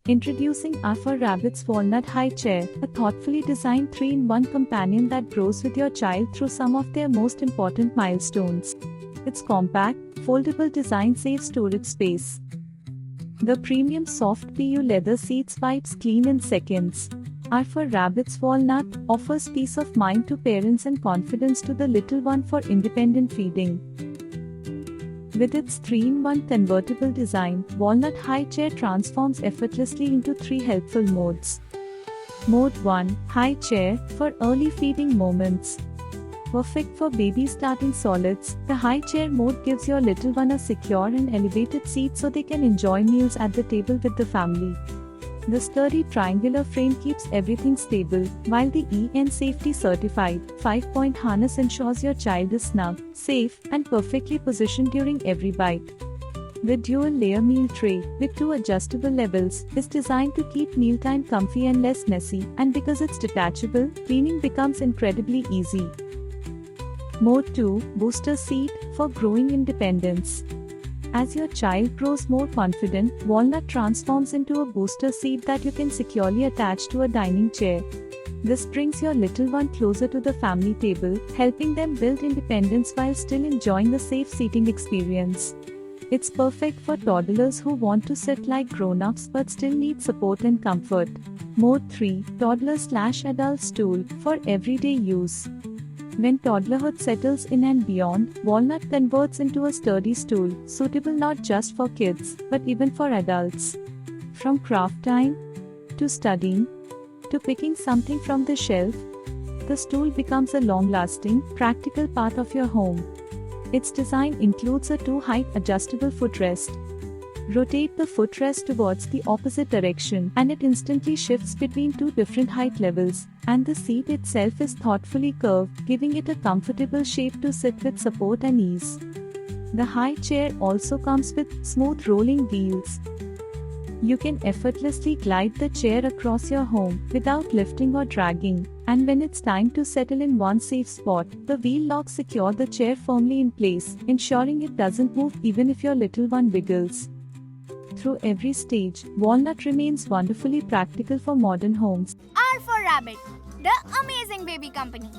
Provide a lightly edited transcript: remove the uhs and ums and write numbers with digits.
Introducing Alpha Rabbit's Walnut High Chair, a thoughtfully designed 3-in-1 companion that grows with your child through some of their most important milestones. Its compact, foldable design saves storage space. The premium soft PU leather seats wipes clean in seconds. Alpha Rabbit's Walnut offers peace of mind to parents and confidence to the little one for independent feeding. With its 3-in-1 convertible design, Walnut High Chair transforms effortlessly into 3 helpful modes. Mode 1, High Chair, for early feeding moments. Perfect for babies starting solids, the high chair mode gives your little one a secure and elevated seat so they can enjoy meals at the table with the family. The sturdy triangular frame keeps everything stable, while the EN Safety Certified 5-point harness ensures your child is snug, safe, and perfectly positioned during every bite. The dual-layer meal tray, with 2 adjustable levels, is designed to keep mealtime comfy and less messy, and because it's detachable, cleaning becomes incredibly easy. Mode 2, Booster Seat, for growing independence. As your child grows more confident, Walnut transforms into a booster seat that you can securely attach to a dining chair. This brings your little one closer to the family table, helping them build independence while still enjoying the safe seating experience. It's perfect for toddlers who want to sit like grown-ups but still need support and comfort. Mode 3, Toddler/Adult Stool, for everyday use. When toddlerhood settles in and beyond, Walnut converts into a sturdy stool, suitable not just for kids, but even for adults. From craft time, to studying, to picking something from the shelf, the stool becomes a long-lasting, practical part of your home. Its design includes a 2-height adjustable footrest. Rotate the footrest towards the opposite direction and it instantly shifts between 2 different height levels, and the seat itself is thoughtfully curved, giving it a comfortable shape to sit with support and ease. The high chair also comes with smooth rolling wheels. You can effortlessly glide the chair across your home without lifting or dragging, and when it's time to settle in one safe spot, the wheel locks secure the chair firmly in place, ensuring it doesn't move even if your little one wiggles. Through every stage, Walnut remains wonderfully practical for modern homes. R for Rabbit, the amazing baby company.